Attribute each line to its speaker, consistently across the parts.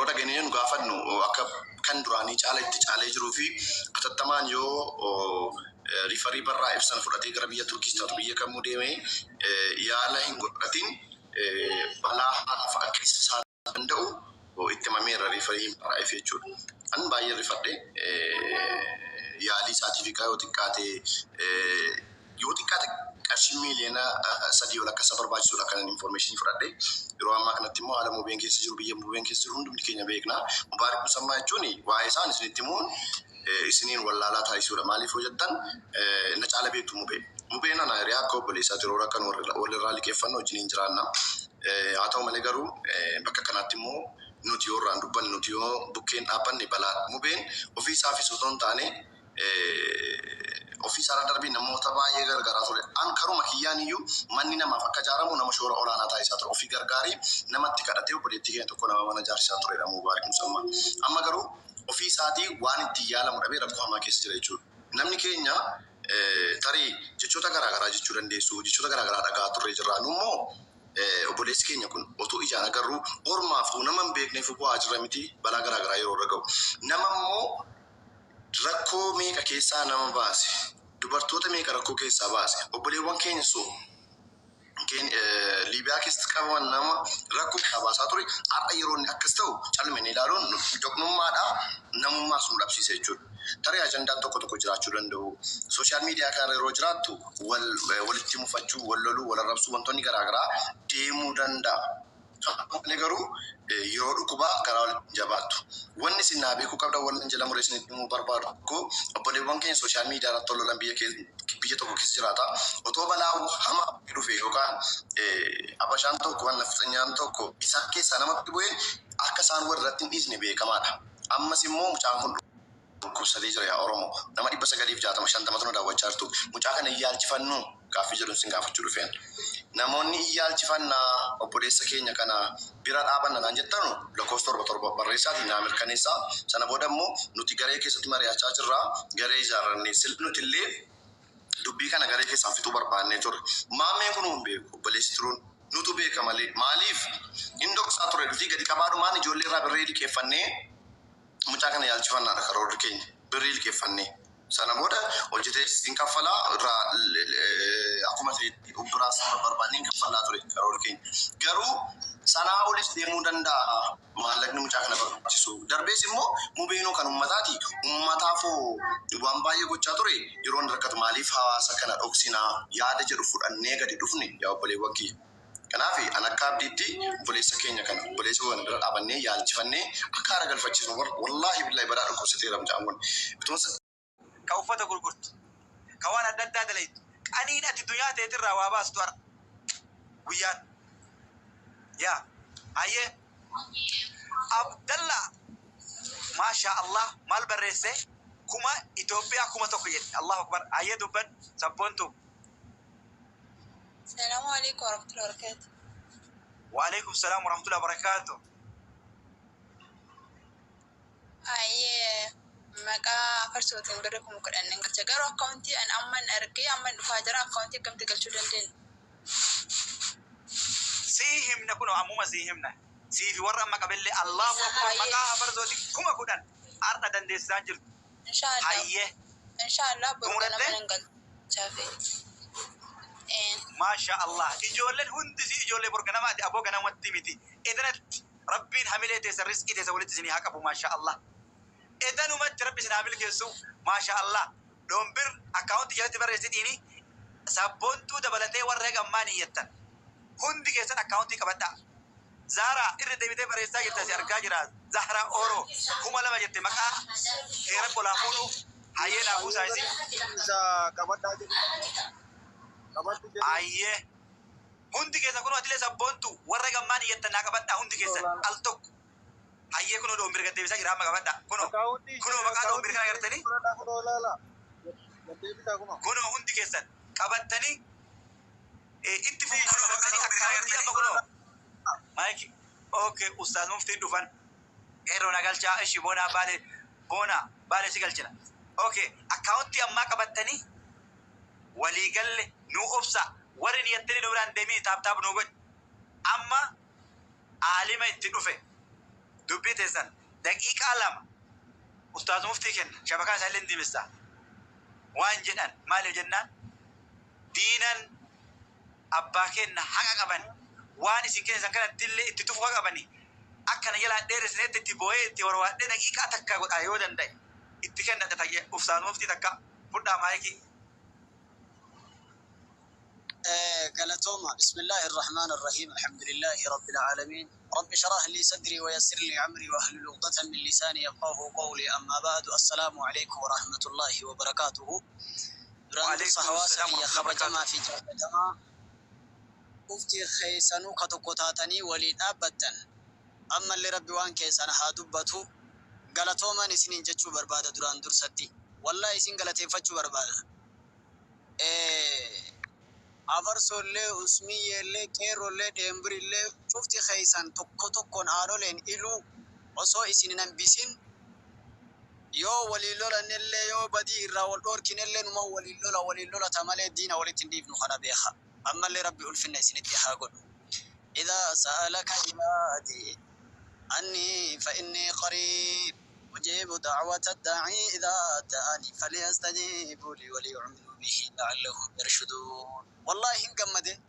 Speaker 1: dhageenye nu gaafannu akka kan duraanii caalee jiruu fi atattamaan yoo rifarii barraa ibsan fudhatee gara biyya Turkiis ta'u biyya kamuu deemee yaala hin godhatin balaa haalaaf akka isa danda'u itti mameera rifarii barraa jechuudha. An baay'ee rifadhe yaalii saatifikaa yoo xiqqaate qarshii miliyoona 3 ol akka isa barbaachisudha kan information fudhadhe. Yeroo ammaa kanatti immoo haala mubeen keessa jiru biyya mubeen keessa jiru hundi keenya beekna. Mubaarak Musammaa jechuun waa'ee isaan isinitti himuun isiniin wallaalaa taasisuudha. Maaliif yoo jettan na caala beektu mubeen. Mubeen ana hiriyaa akka obboleessaati yeroo akkan walirraa liqeeffannu wajjiniin jiraanna. Haa ta'u malee garuu bakka kanatti immoo nuti yoo irraan dubbanne nuti yoo bukkeen dhaabbanne balaa mubeen ofii isaafis osoo hin taane ofii isaa darbii namoota baay'ee gargaaraa ture. An karuma kiyyaan iyyuu manni namaaf akka ijaaramu nama shoora olaanaa taasisaa ture. Ofii gargaarii namatti kadhatee obboleettii keenya tokko nama mana ijaarsisaa turedha Mubaarak Musammaa. Amma garuu ofii isaatii waan itti yaalamu dhabee rakkoo hamaa keessa jira jechuudha. Namni keenya tarii jechoota garaagaraa jechuu dandeessu, jechoota garaagaraa dhagaa turre jirra. Nummoo obboleessi keenya kun otoo ijaan agarru ormaaf nama hin beekneef bu'aa jira miti balaa garaagaraa yeroo irra ga'u. Nama immoo rakkoo meeqa keessaa nama baase, dubartoota meeqa rakkoo keessaa baase, obboleewwan keenya Liibiyaa keessatti qabaman nama rakkoo qabaasaa ture. Har'a yeroo inni akkas ta'u calmanii ilaaluun doqnummaadha namummaa sun dhabsiisa jechuudha. Tarii ajandaan tokko jiraachuu danda'u. Sooshaal miidiyaa kana yeroo jiraattu walitti mufachuu, wal loluu, wal arrabsuu wantoonni garaagaraa deemuu danda'a. Garuu yeroo dhukkubaa garaa walitti jabaattu. Wanni isin naa beekuu qabdan wallan jala muree isinitti himuu barbaadu tokko obboleewwan keenya sooshaal miidiyaa irratti lolan biyya tokko keessa jiraata. Otoo balaa hamaa dhufe yookaan abashaan tokko waan nafxanyaan tokko isaan keessaa namatti bu'ee akka isaan warratti hin dhiisne beekamaadha. Ammas immoo mucaan kun dhukkubsatee jira yaa Oromoo. Nama 960 nu daawwachaa jirtu. Mucaa kana iyyaalchifannu gaaffii jedhu isin gaafachuu dhufeen. Namoonni iyyaalchifannaa obboleessa keenya kana bira dhaabanna naan jettanu lakkoofsa 7 barreessaatii naa mirkaneessaa. Sana booda immoo nuti garee keessatti mari'achaa jirra. Garee ijaarrannee nuti illee dubbii kana garee keessaan fixuu barbaannee turre. Maammeen kun hin beeku obboleessi turuun nutu beeka malee. Maaliif hin dhoksaa ture dhuftii gadi qabaadhumaan ijoollee irraa birrii liqeeffannee mucaa kana yaalchifannaadha karoorri keenya birrii liqeeffannee. Sana booda hojjetee siin kaffalaa irraa akkuma biraas barbaanneen kaffalaa ture karoorri keenya. Garuu sanaa olis deemuu danda'a maallaqni mucaa kana barbaachisu. Darbees immoo mubeenoo kan uummataati. Uummataafoo waan baay'ee gochaa ture yeroo inni rakkatu maaliif hawaasa kana dhoksinaa yaada jedhu fudhannee gadi dhufne yaa obboleewwan kiyya. Kanaaf an akka abdiitti obboleessa keenya kana obboleessa waan bira dhaabannee yaalchifannee akka haara galfachiisnu wallaahi billaahi badaa dhukkubsateera mucaan kun.
Speaker 2: Ka uffata gurgurtu, ka waan adda addaa dalaytu, qaniin ati dunyaa teetirraa waa baastu har'a guyyaan. Yaa ayyee Abdallah maasha Allah maal barreesse kuma Itoophiyaa kuma tokko jedhe. Allahu akbar. Ayyee dubban sabboontu.
Speaker 3: Assalamu alaikum warahmatullahi wabarakatuh.
Speaker 2: Wa alaikum salam warahmatullahi wabarakatuh.
Speaker 3: Ayyee maka farsootiin birri kuma kudhannen galcha garuu akkaawuntii an amman argee amman dhufaa jira akkaawuntii akkamti galchuu dandeenya?
Speaker 2: Sii himna kuno ammuma sii himna. Sii fi warra amma qabellee Allahu akbar maqaa farsooti kuma kudhan har'a dandeessisaa jirtu.
Speaker 3: Inshallah.
Speaker 2: Hayyee.
Speaker 3: Inshallah boqona manan galchaafe.
Speaker 2: Masha Allah. Ijoolleen hundi si ijoollee borganamaati aboo ganamatti miti. Idanatti Rabbiin hamilee teessa rizqii teessa walitti isinii haa qabu masha Allah. Idanumatti Rabbi isin hamil keessu masha Allah. Doombir akkaawuntii jalatti barreessitini sabboontuu dabalatee warra gammaan iyyattan. Hundi keessan akkaawuntii qabadhaa. Zahra irra deebitee barreessaa jirta si argaa jira. Zahra Oro kuma lama jette maqaa heera qolaa fuudhu hayyee naafuu saayisii. Ayyee hundi keessan kun atilee sabboontu warra gammaan iyyattan naa qabadhaa hundi keessan al tokko. Hayyee kunoo doombir gad deebisaa jira amma qabadhaa. Kunoo maqaa doombir kana agartanii. Kunoo hundi keessan qabattanii itti fuuldura maqanii akkaawuntii amma kunoo. Maayiki okay ustaaz muftiin dhufan. Eeroo na galchaa ishi boonaa baale si galchina. Okay akkaawuntii ammaa qabattanii walii galle nu obsa warri niyattanii nu biraan deemii taaptaap nu godhe. Amma aalima itti dhufe دبي تيسن دقيقة لما أستاذ مفتي كن شبكة سهلين دي مسا وان جنان مالي جنان دينا أباكين حقا قبني وان سنكين سنكين تلي تتفوق قبني أكنا يلا ديرس نت تبوي توروا دقيقة تكا قد أيودن داي اتكن نتتاجي أستاذ مفتي تكا فدا مايكي
Speaker 4: قالتوما بسم الله الرحمن الرحيم الحمد لله رب العالمين رب اشرح لي صدري ويسر لي عمري واحلل عقدة من لساني يفقهوا قولي أما بعد السلام عليكم ورحمة الله وبركاته.
Speaker 2: وعليكم السلام ورحمة الله وبركاته.
Speaker 4: في جامعة أفتي خيسانو كتقطاتني ولين أبدا أما اللي ربي وان كيسان هادبتو قالتوما نسنين جتشو بربادة دران درستي والله يسين قالتين فتشو بربادة عبرسو اللي اسمي اللي كيرو اللي ديمبري اللي شفتي خيسان تكون آنولين إلو وصو إسنين بيسين يو ولي لولا نلي يو بدي راول دوركين اللي نمو ولي لولا تمالي الدين ولي تنديف نخنا بيخا أما اللي ربي ألفنا يسين اتحا قد إذا سألك عبادي عني فإني قريب أجيب دعوة الداعي إذا دعاني فليستجيبوا لي وليؤمنوا به لعلهم يرشدون. والله هنقمد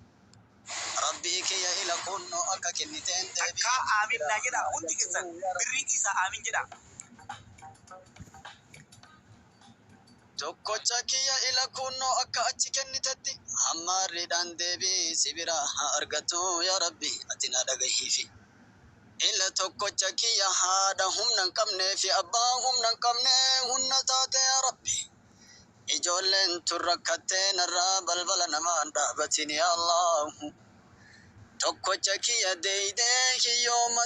Speaker 4: ربي كي إلى كونو أكا كنتين
Speaker 2: أكا آمين ناجدا أنت كسان بريكي سا آمين جدا
Speaker 4: توكو تشاكي إلى كونو أكا أتي كنتتي همار دان ديبي سبرا أرغتو يا ربي أتنا دغيفي إلا توكو تشاكي هذا هم ننكمني في أباهم ننكمني هن تاتي يا ربي إجولن تركتين الراب البل نمان دابتين يا الله توكو تشاكي ديدي يوم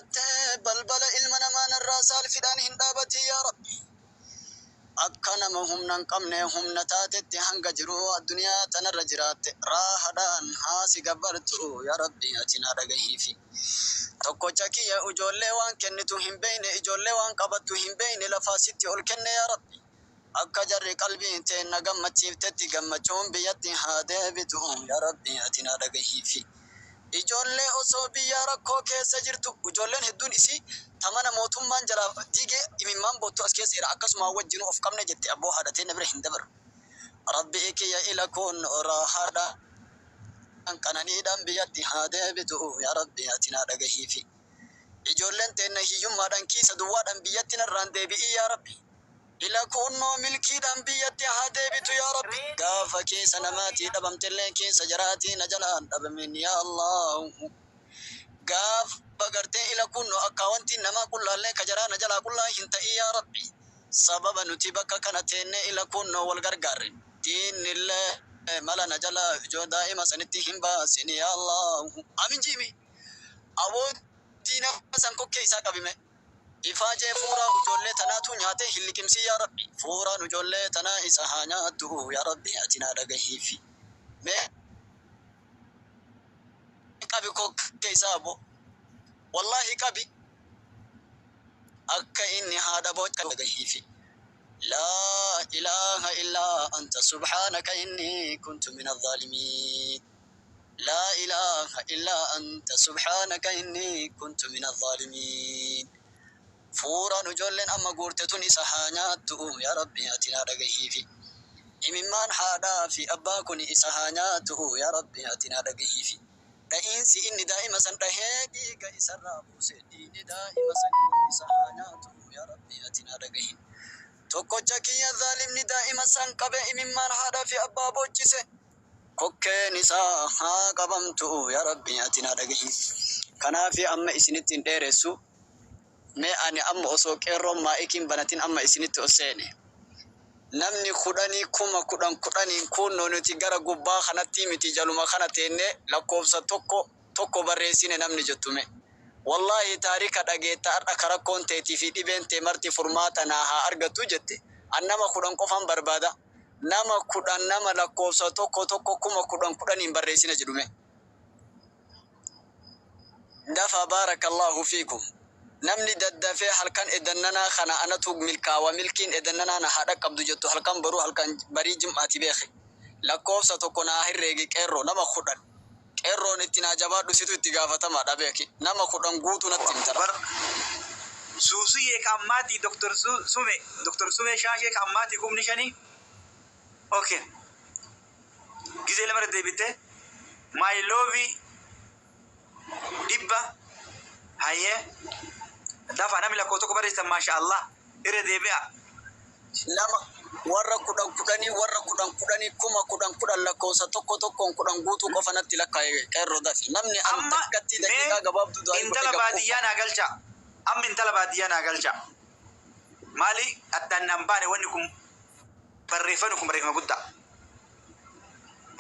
Speaker 4: بلبل إلمنا مان الراسال فدان هندابتي يا ربي أكنا مهم ننقمني هم نتاتي هنگ جرو الدنيا تنرجرات راهدان هاسي قبرتو يا ربي أتنا دغيفي توكو تشاكي يا أجولي وان كنتو هم بين إجولي وان قبتو هم بين لفاسيتي أولكن يا ربي أكا جري قلبي تينا قمتي تتي قمتون بيتي هادي بتوم يا ربي أتنا دغيفي إجولي أصوبي يا ركو كيسا جرتو إجولي هدون إسي تمانا موتون من جرا ديجي إمام بوتو أسكيس إرا أكس ما وجنو أفكامنا جتي أبو هادتين نبري هندبر ربي إكي يا إلا كون أرا هادا أنكنا نيدان بيتي هادي بتو يا ربي أتنا دغيفي إجولي تينا هيوم مادان كيسا دوادان بيتي نران ديبي يا ربي إلا كونو ملكي دان بيتي هادي بتو يا ربي قافا كيسا نماتي دبم تلين كيسا جراتي نجلان دبمين يا الله قاف بقرتي إلا كونو أكاونتي نما كل اللي كجرا نجلا كل هنتئي يا ربي سببا نتبكا كانتين إلا كونو والغرغر دين الله ملا نجلا جو دائما سنتي همبا سيني يا الله آمين جيمي أود دينا سنكو كيسا قبيمي إفاجة فورا وجولة تناتو نياته هلكمسي يا ربي فورا وجولة تنا إسها نياتو يا ربي أتنا دغيفي مي كابي كوك كيسابو والله كابي أكا إني هذا بوجك دغيفي لا إله إلا أنت سبحانك إني كنت من الظالمين لا إله إلا أنت سبحانك إني كنت من الظالمين فورا نجولن أما قرتتون إسحانياتو يا ربي أتنا دغيفي إممان حادا في أباكن إسحانياتو يا ربي أتنا دغيفي دائنسي إني دائما سنتهيدي كإسرى بوسيدي دائما إسحانياتو يا ربي أتنا دغيفي توكو تشاكي الظالم دائما سنقبه إممان حادا في أبا بوجسه كوكي نساء ها قبمتو يا ربي أتنا دغيفي كنا في أما إسنتين ديرسو مي أني أما أسوك إيروم ما إكين بناتين أما إسنت أسيني نمني خداني كوما كودان كونو نتيجارا غوبا خناتي متي جالوما خناتيني لكوبسا توكو بريسين نمني جتومي والله تاريخ دغيتا أكرا كونتي في ديبنتي مرتي فرماتنا ها أرغتو جتي أنما كودان كوفان بربادا نما كودان نما لكوبسا توكو كوما كودان بريسين جدومي دفا بارك الله فيكم نمني ددفي هلكان إدننا خنا أنا توق ملكا وملكين إدننا أنا هذا قبض جتو هلكان برو هلكان بريجم أتبيخي لكوفسا تكون آخر رجيك كيرو نما خدان كيرو نتنا جبار دوسيتو تجافة ما دبيكي نما خدان قوتو نتيم ترى
Speaker 2: suusuyee ka ammaatii doktor sume shaashee ka ammaatii kumni shanii okay gizee lama deebite my love dhibba hayyee dafa namni lakkoo tokko barreessan maasha Allah irra deebi'a
Speaker 4: Nama warra kudhanii kuma lakkoofsa tokkoon kudhan guutuu qofa natti lakkaa'e qeerroo dafi. Namni an takkatti daqiiqaa gabaabduu du'aa
Speaker 2: intala baadiyyaa naa galcha. Amma intala baadiyyaa naa galcha. Maali addaan naan baane wanni kun barreeffama guddaa.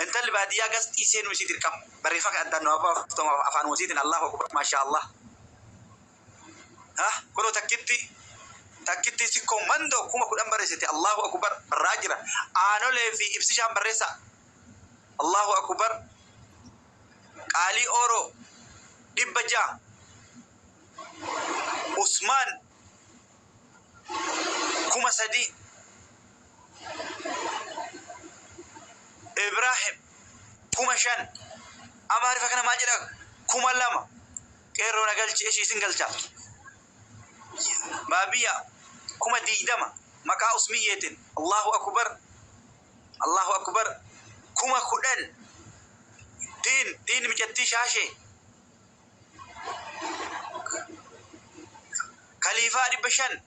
Speaker 2: Intalli baadiyyaa gastii seenuu isii dirqama. Barreeffama addaan nu afaan wasiitiin Allahu akbar maasha Allah. Kunoo takkitti sikkoo mandoo kuma kudhan barreessite Allahu akbar barraa jira. Aanolee fi ibsishaan barreessa. Allahu akbar. Qaalii Ooroo dhibba ja'a. Usmaan kuma sadii. Ibrahim kuma shan. Amaarifa kana maal jedha kuma lama. Qeerroo na galchi ishii isin galcha. Baabiya kuma diidama maqaa usmiyyeetiin Allahu akbar kuma kudhan diin mijattii shaashee khaliifaa 500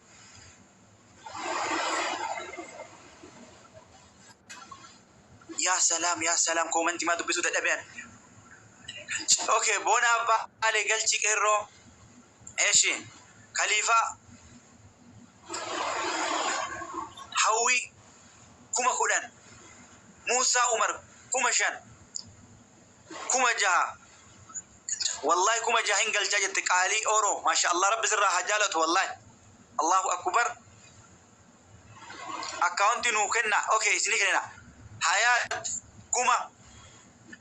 Speaker 2: yaa salaam koomantii maa dubbisuu dadhabean okay boona abbaa alee galchi qeerroo eeshiin khaliifaa Hawi kuma kudhan Musa Umar kuma shan kuma jaha wallahi kuma jahin galcha jette Qaalii Ooroo maasha Allah rabbi sirraa hajaalatu wallahi Allahu akbar accounti nu kenna okay isini kenna Hayat kuma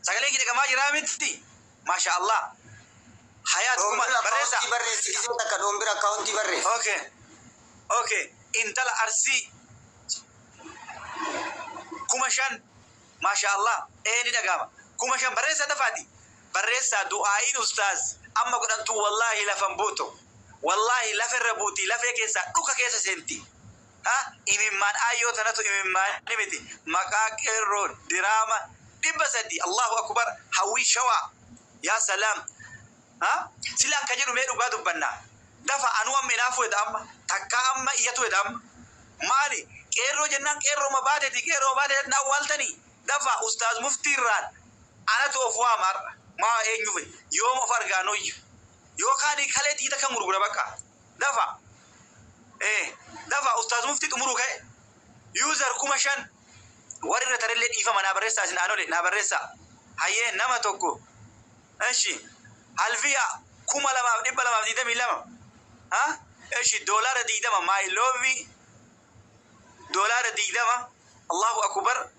Speaker 2: sagalee kii dhagamaa jiraa miti maasha Allah Hayat kuma
Speaker 4: barreessi kisoo takka doombira accounti barreessi
Speaker 2: okay intala Arsii kuma shan maasha Allah ni dhagama kuma shan barreessa dafaati barreessa du'aa'iin ustaaz amma godhantu wallahi lafan buuto wallahi lafarra buuti lafee keessa dhuka keessa seenti imimmaan ayyoo tanatu imimmaan nimiti maqaa qeerroon diraama 300 Allahu akbar hawwii shawaa yaa salaam silaan ka jedhu mee dhugaa dubbanna dafa anu amma inaafu edha amma takka amma iyyatu edha amma maali qeerroo jennaan qeerroo mabaateeti na awwaaltanii dafa ustaaz muftiirraan anatu of waamar maa eenyufe yooma of argaanoyyu yookaan kalee tiita kan gurgura bakka dafa ustaaz muftii xumuruu ka'e yuuzar kuma shan warri irra tarellee dhiifama naa barreessaa isin aanole naa barreessaa hayyee nama tokko eshi halfiya kuma 222 eshi $20 my love $20 Allahu akbar